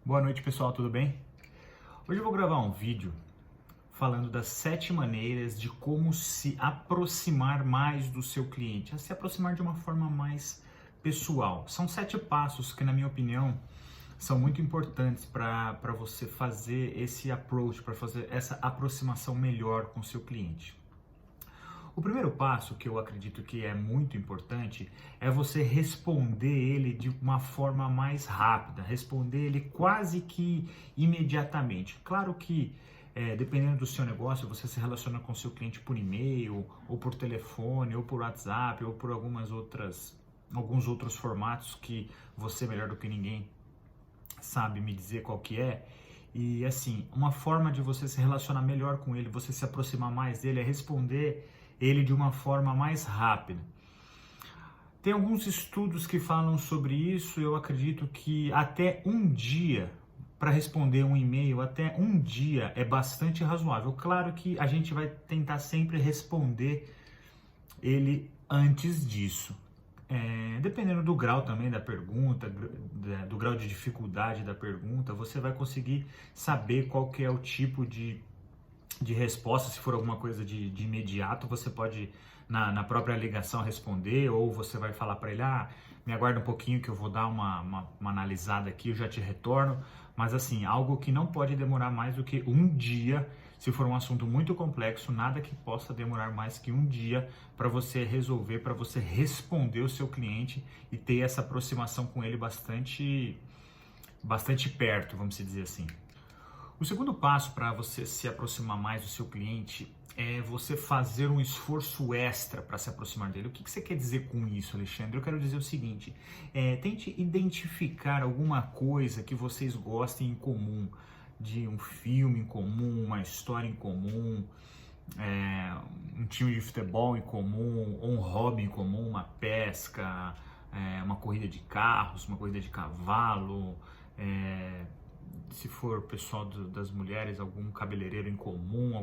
Boa noite, pessoal, tudo bem? Hoje eu vou gravar um vídeo falando das 7 maneiras de como se aproximar mais do seu cliente, a se aproximar de uma forma mais pessoal. São 7 passos que, na minha opinião, são muito importantes para você fazer esse approach, para fazer essa aproximação melhor com o seu cliente. O primeiro passo, que eu acredito que é muito importante, é você responder ele de uma forma mais rápida, responder ele quase que imediatamente. Claro que, dependendo do seu negócio, você se relaciona com o seu cliente por e-mail, ou por telefone, ou por WhatsApp, ou por alguns outros formatos que você, melhor do que ninguém, sabe me dizer qual que é. E assim, uma forma de você se relacionar melhor com ele, você se aproximar mais dele, é responder ele de uma forma mais rápida. Tem alguns estudos que falam sobre isso. Eu acredito que até um dia para responder um e-mail, até um dia é bastante razoável. Claro que a gente vai tentar sempre responder ele antes disso. Dependendo do grau também da pergunta, do grau de dificuldade da pergunta, você vai conseguir saber qual que é o tipo de resposta. Se for alguma coisa de imediato, você pode na própria ligação responder, ou você vai falar para ele, me aguarda um pouquinho que eu vou dar uma analisada aqui, eu já te retorno. Mas assim, algo que não pode demorar mais do que um dia. Se for um assunto muito complexo, nada que possa demorar mais que um dia para você resolver, para você responder o seu cliente e ter essa aproximação com ele bastante perto, vamos dizer assim. O segundo passo para você se aproximar mais do seu cliente é você fazer um esforço extra para se aproximar dele. O que você quer dizer com isso, Alexandre? Eu quero dizer o seguinte, tente identificar alguma coisa que vocês gostem em comum, de um filme em comum, uma história em comum, um time de futebol em comum, ou um hobby em comum, uma pesca, uma corrida de carros, uma corrida de cavalo, se for pessoal das mulheres, algum cabeleireiro em comum,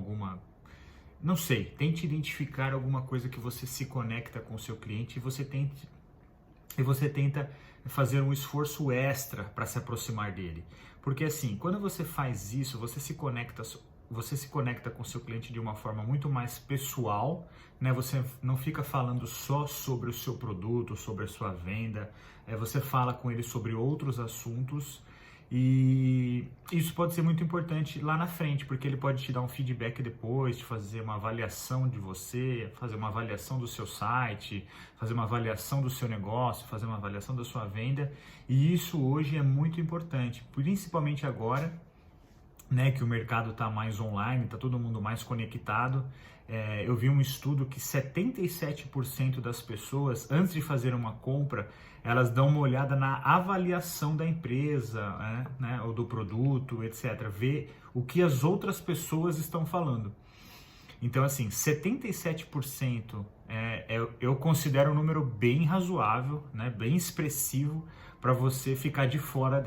não sei, tente identificar alguma coisa que você se conecta com o seu cliente e você tenta fazer um esforço extra para se aproximar dele. Porque assim, quando você faz isso, você se conecta com o seu cliente de uma forma muito mais pessoal, né? Você não fica falando só sobre o seu produto, sobre a sua venda, você fala com ele sobre outros assuntos. E isso pode ser muito importante lá na frente, porque ele pode te dar um feedback depois, te fazer uma avaliação de você, fazer uma avaliação do seu site, fazer uma avaliação do seu negócio, fazer uma avaliação da sua venda. E isso hoje é muito importante, principalmente agora, né, que o mercado está mais online, está todo mundo mais conectado. Eu vi um estudo que 77% das pessoas, antes de fazer uma compra, elas dão uma olhada na avaliação da empresa, né, ou do produto, etc. Ver o que as outras pessoas estão falando. Então, assim, 77% eu considero um número bem razoável, né, bem expressivo para você ficar de fora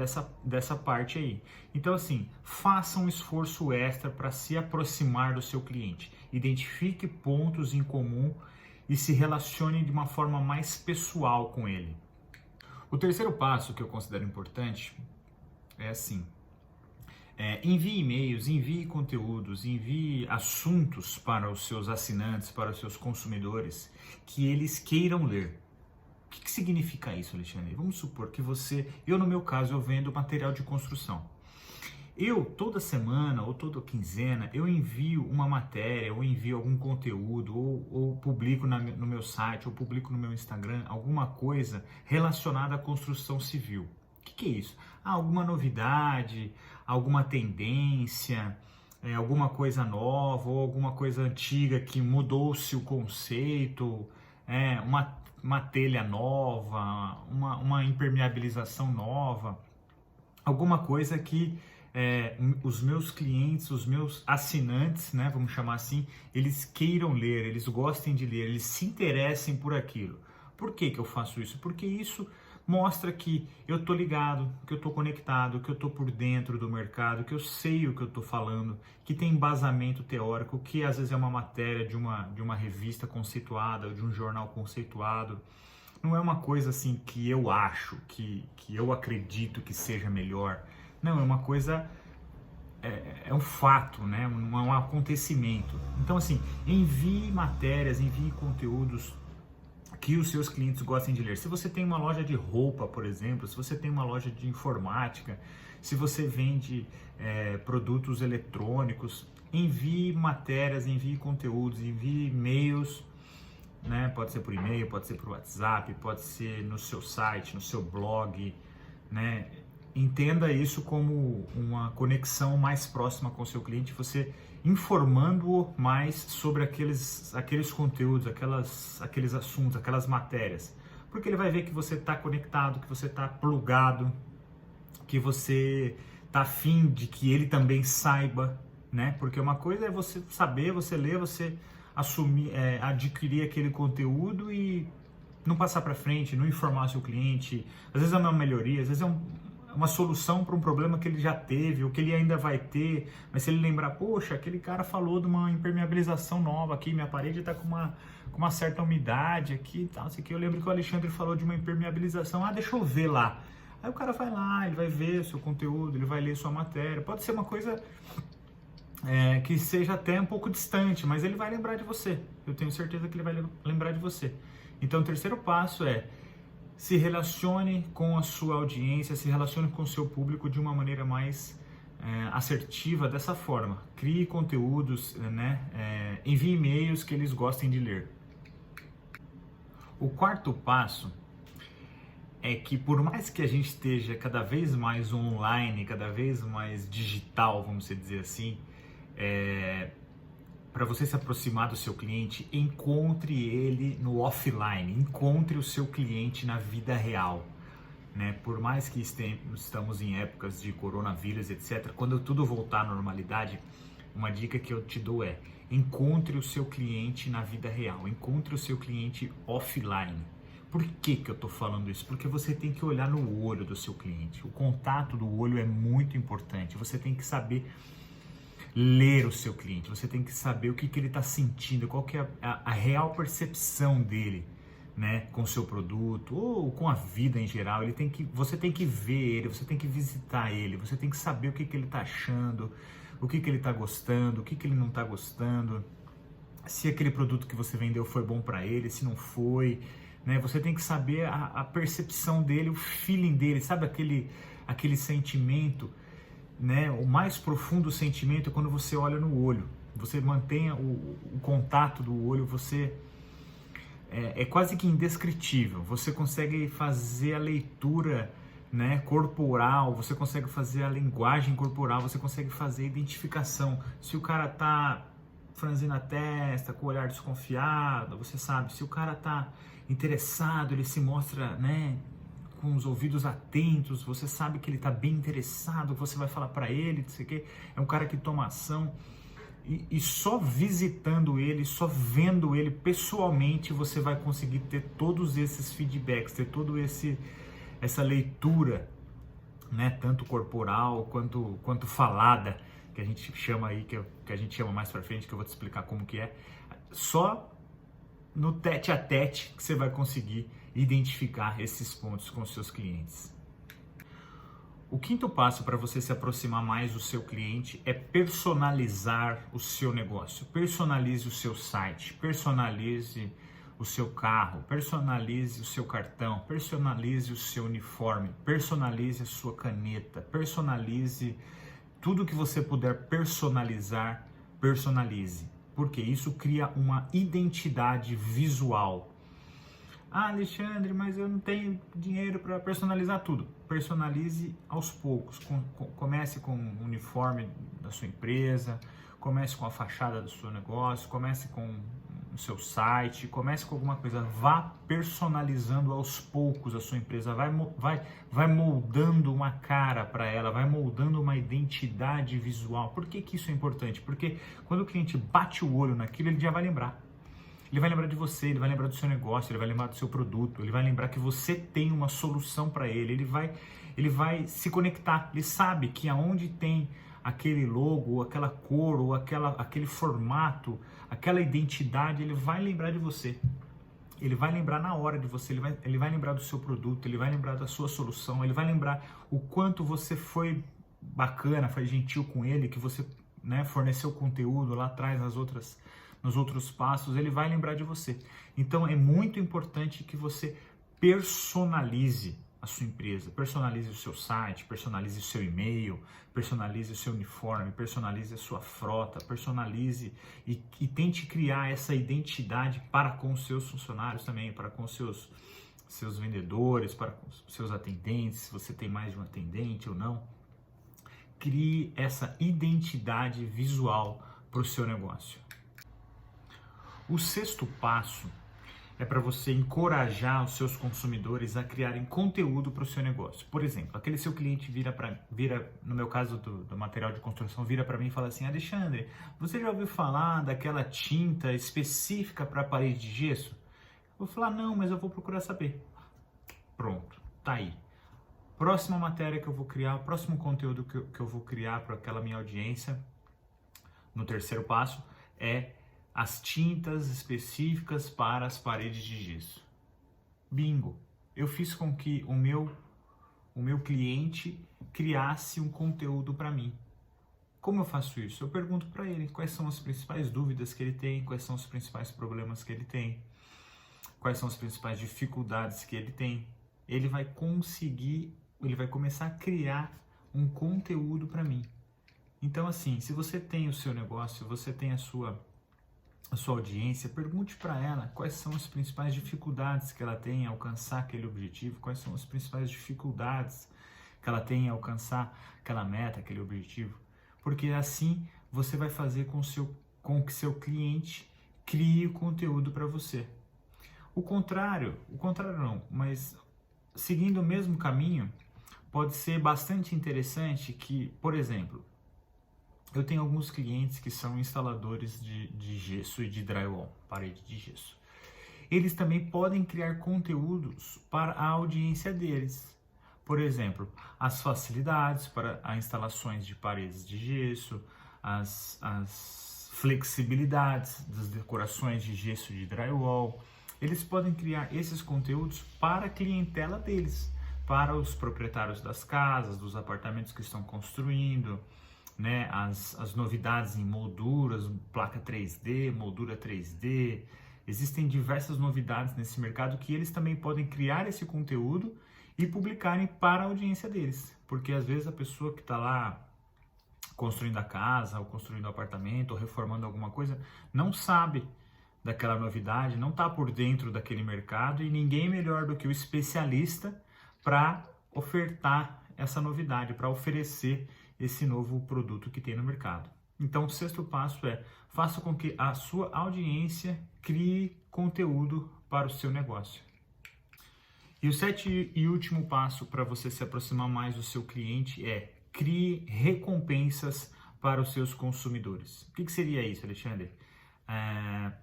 dessa parte aí. Então, assim, faça um esforço extra para se aproximar do seu cliente. Identifique pontos em comum e se relacione de uma forma mais pessoal com ele. O terceiro passo que eu considero importante é assim: envie e-mails, envie conteúdos, envie assuntos para os seus assinantes, para os seus consumidores, que eles queiram ler. O que significa isso, Alexandre? Vamos supor que eu no meu caso, eu vendo material de construção. Eu, toda semana ou toda quinzena, eu envio uma matéria, ou envio algum conteúdo, ou publico no meu site, ou publico no meu Instagram, alguma coisa relacionada à construção civil. O que é isso? Alguma novidade, alguma tendência, alguma coisa nova, ou alguma coisa antiga que mudou-se o conceito, uma telha nova, uma impermeabilização nova, alguma coisa que os meus clientes, os meus assinantes, né, vamos chamar assim, eles queiram ler, eles gostem de ler, eles se interessem por aquilo. Por que eu faço isso? Porque isso mostra que eu estou ligado, que eu estou conectado, que eu estou por dentro do mercado, que eu sei o que eu estou falando, que tem embasamento teórico, que às vezes é uma matéria de uma revista conceituada, de um jornal conceituado. Não é uma coisa assim que eu acho, que eu acredito que seja melhor. Não, é uma coisa, é um fato, né? Não é um acontecimento. Então, assim, envie matérias, envie conteúdos que os seus clientes gostem de ler. Se você tem uma loja de roupa, por exemplo, se você tem uma loja de informática, se você vende produtos eletrônicos, envie matérias, envie conteúdos, envie e-mails, né? Pode ser por e-mail, pode ser por WhatsApp, pode ser no seu site, no seu blog, né? Entenda isso como uma conexão mais próxima com o seu cliente, você informando-o mais sobre aqueles conteúdos, aqueles assuntos, aquelas matérias. Porque ele vai ver que você está conectado, que você está plugado, que você está afim de que ele também saiba, né? Porque uma coisa é você saber, você ler, você assumir, adquirir aquele conteúdo e não passar para frente, não informar seu cliente. Às vezes é uma melhoria, às vezes é uma solução para um problema que ele já teve ou que ele ainda vai ter, mas se ele lembrar, poxa, aquele cara falou de uma impermeabilização nova aqui, minha parede está com uma certa umidade aqui e tal, assim, que eu lembro que o Alexandre falou de uma impermeabilização, deixa eu ver lá. Aí o cara vai lá, ele vai ver o seu conteúdo, ele vai ler sua matéria, pode ser uma coisa que seja até um pouco distante, mas ele vai lembrar de você, eu tenho certeza que ele vai lembrar de você. Então o terceiro passo é se relacione com a sua audiência, se relacione com o seu público de uma maneira mais assertiva dessa forma. Crie conteúdos, né? Envie e-mails que eles gostem de ler. O quarto passo é que por mais que a gente esteja cada vez mais online, cada vez mais digital, vamos dizer assim, para você se aproximar do seu cliente, encontre ele no offline, encontre o seu cliente na vida real, né? Por mais que estamos em épocas de coronavírus, etc., quando tudo voltar à normalidade, uma dica que eu te dou é: encontre o seu cliente na vida real, encontre o seu cliente offline. Por que eu estou falando isso? Porque você tem que olhar no olho do seu cliente. O contato do olho é muito importante, você tem que saber ler o seu cliente, você tem que saber o que ele está sentindo, qual que é a real percepção dele, né, com o seu produto ou com a vida em geral. Você tem que ver ele, você tem que visitar ele, você tem que saber o que ele está achando, o que ele está gostando, o que ele não está gostando, se aquele produto que você vendeu foi bom para ele, se não foi, né? Você tem que saber a percepção dele, o feeling dele, sabe aquele sentimento, né? O mais profundo sentimento é quando você olha no olho, você mantém o contato do olho, você é quase que indescritível, você consegue fazer a leitura, né, corporal, você consegue fazer a linguagem corporal, você consegue fazer a identificação, se o cara tá franzindo a testa, com o olhar desconfiado, você sabe, se o cara tá interessado, ele se mostra, né, com os ouvidos atentos, você sabe que ele está bem interessado, você vai falar para ele, não sei o quê. É um cara que toma ação e só visitando ele, só vendo ele pessoalmente, você vai conseguir ter todos esses feedbacks, ter essa leitura, né, tanto corporal quanto falada, que a gente chama aí, que a gente chama mais para frente, que eu vou te explicar como que é. Só no tete a tete que você vai conseguir identificar esses pontos com os seus clientes. O quinto passo para você se aproximar mais do seu cliente é personalizar o seu negócio. Personalize o seu site, personalize o seu carro, personalize o seu cartão, personalize o seu uniforme, personalize a sua caneta, personalize tudo que você puder personalizar, personalize. Porque isso cria uma identidade visual. Alexandre, mas eu não tenho dinheiro para personalizar tudo. Personalize aos poucos. Comece com o uniforme da sua empresa, comece com a fachada do seu negócio, comece com o seu site, comece com alguma coisa. Vá personalizando aos poucos a sua empresa, vai moldando uma cara para ela, vai moldando uma identidade visual. Por que isso é importante? Porque quando o cliente bate o olho naquilo, ele já vai lembrar. Ele vai lembrar de você, ele vai lembrar do seu negócio, ele vai lembrar do seu produto, ele vai lembrar que você tem uma solução para ele, ele vai se conectar, ele sabe que aonde tem aquele logo, ou aquela cor, ou aquele formato, aquela identidade, ele vai lembrar de você. Ele vai lembrar na hora de você, ele vai lembrar do seu produto, ele vai lembrar da sua solução, ele vai lembrar o quanto você foi bacana, foi gentil com ele, que você, né, forneceu conteúdo lá atrás nos outros passos, ele vai lembrar de você. Então é muito importante que você personalize a sua empresa, personalize o seu site, personalize o seu e-mail, personalize o seu uniforme, personalize a sua frota, personalize e tente criar essa identidade para com os seus funcionários também, para com os seus vendedores, para com os seus atendentes, se você tem mais de um atendente ou não. Crie essa identidade visual para o seu negócio. O sexto passo é para você encorajar os seus consumidores a criarem conteúdo para o seu negócio. Por exemplo, aquele seu cliente vira no meu caso do material de construção, vira para mim e fala assim: Alexandre, você já ouviu falar daquela tinta específica para parede de gesso? Eu vou falar: não, mas eu vou procurar saber. Pronto, tá aí. Próxima matéria que eu vou criar, o próximo conteúdo que eu vou criar para aquela minha audiência, no terceiro passo, é as tintas específicas para as paredes de gesso. Bingo! Eu fiz com que o meu cliente criasse um conteúdo para mim. Como eu faço isso? Eu pergunto para ele quais são as principais dúvidas que ele tem, quais são os principais problemas que ele tem, quais são as principais dificuldades que ele tem. Ele vai começar a criar um conteúdo para mim. Então, assim, se você tem o seu negócio, você tem a sua audiência, pergunte para ela quais são as principais dificuldades que ela tem em alcançar aquele objetivo, quais são as principais dificuldades que ela tem em alcançar aquela meta, aquele objetivo. Porque assim você vai fazer com que seu cliente crie o conteúdo para você. O contrário não, mas seguindo o mesmo caminho, pode ser bastante interessante que, por exemplo, eu tenho alguns clientes que são instaladores de gesso e de drywall, parede de gesso. Eles também podem criar conteúdos para a audiência deles. Por exemplo, as facilidades para as instalações de paredes de gesso, as flexibilidades das decorações de gesso e de drywall. Eles podem criar esses conteúdos para a clientela deles, para os proprietários das casas, dos apartamentos que estão construindo, né, as novidades em molduras, placa 3D, moldura 3D. Existem diversas novidades nesse mercado que eles também podem criar esse conteúdo e publicarem para a audiência deles. Porque às vezes a pessoa que está lá construindo a casa, ou construindo o apartamento, ou reformando alguma coisa, não sabe daquela novidade, não está por dentro daquele mercado e ninguém melhor do que o especialista para ofertar essa novidade, para oferecer esse novo produto que tem no mercado. Então, o sexto passo é: faça com que a sua audiência crie conteúdo para o seu negócio. E o sétimo e último passo para você se aproximar mais do seu cliente é: crie recompensas para os seus consumidores. O que seria isso, Alexandre?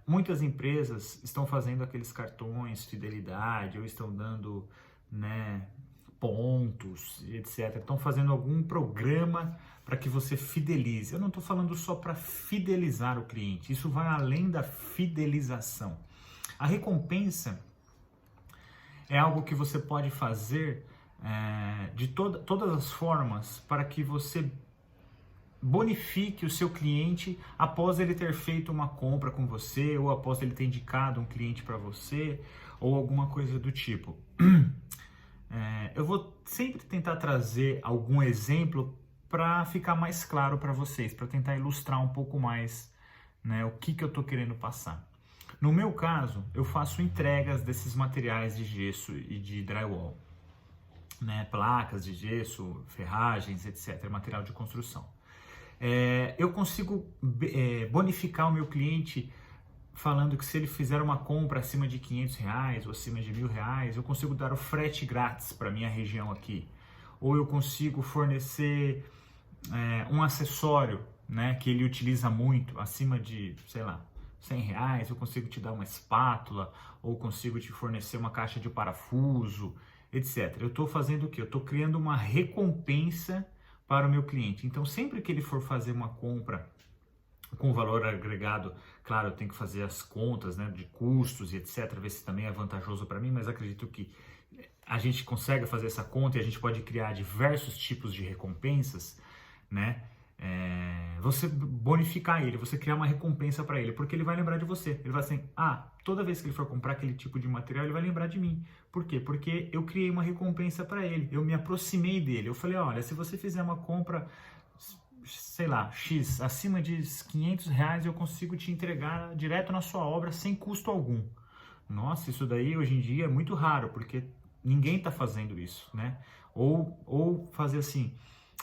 Muitas empresas estão fazendo aqueles cartões fidelidade ou estão dando, né, pontos, etc. Estão fazendo algum programa para que você fidelize. Eu não estou falando só para fidelizar o cliente, isso vai além da fidelização. A recompensa é algo que você pode fazer de todas as formas para que você bonifique o seu cliente após ele ter feito uma compra com você, ou após ele ter indicado um cliente para você, ou alguma coisa do tipo. Eu vou sempre tentar trazer algum exemplo para ficar mais claro para vocês, para tentar ilustrar um pouco mais, né, o que eu estou querendo passar. No meu caso, eu faço entregas desses materiais de gesso e de drywall, né, placas de gesso, ferragens, etc., material de construção. Eu consigo bonificar o meu cliente falando que se ele fizer uma compra acima de R$500 ou acima de R$1.000, eu consigo dar o frete grátis para a minha região aqui. Ou eu consigo fornecer um acessório, né, que ele utiliza muito, acima de, sei lá, R$100, eu consigo te dar uma espátula, ou consigo te fornecer uma caixa de parafuso, etc. Eu estou fazendo o quê? Eu estou criando uma recompensa para o meu cliente. Então, sempre que ele for fazer uma compra com valor agregado, claro, eu tenho que fazer as contas, né, de custos e etc, ver se também é vantajoso para mim, mas acredito que a gente consegue fazer essa conta e a gente pode criar diversos tipos de recompensas. né? Você bonificar ele, você criar uma recompensa para ele, porque ele vai lembrar de você. Ele vai assim, toda vez que ele for comprar aquele tipo de material, ele vai lembrar de mim. Por quê? Porque eu criei uma recompensa para ele, eu me aproximei dele. Eu falei, olha, se você fizer uma compra, sei lá, X, acima de R$ 500, eu consigo te entregar direto na sua obra sem custo algum. Nossa, isso daí hoje em dia é muito raro, porque ninguém está fazendo isso, né? Ou fazer assim,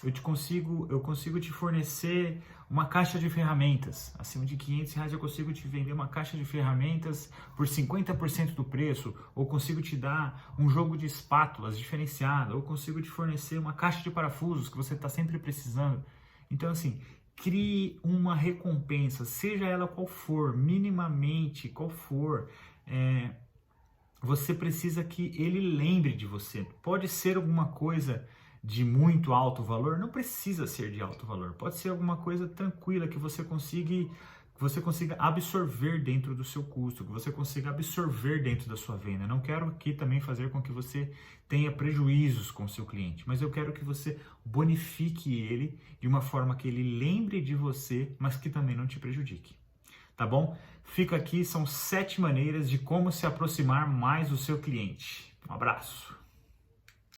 eu consigo te fornecer uma caixa de ferramentas. Acima de R$ 500 eu consigo te vender uma caixa de ferramentas por 50% do preço, ou consigo te dar um jogo de espátulas diferenciado, ou consigo te fornecer uma caixa de parafusos que você está sempre precisando. Então, assim, crie uma recompensa, seja ela qual for, minimamente qual for. Você precisa que ele lembre de você. Pode ser alguma coisa de muito alto valor, não precisa ser de alto valor. Pode ser alguma coisa tranquila que você consiga absorver dentro do seu custo, que você consiga absorver dentro da sua venda. Não quero aqui também fazer com que você tenha prejuízos com o seu cliente, mas eu quero que você bonifique ele de uma forma que ele lembre de você, mas que também não te prejudique. Tá bom? Fica aqui, são 7 maneiras de como se aproximar mais do seu cliente. Um abraço!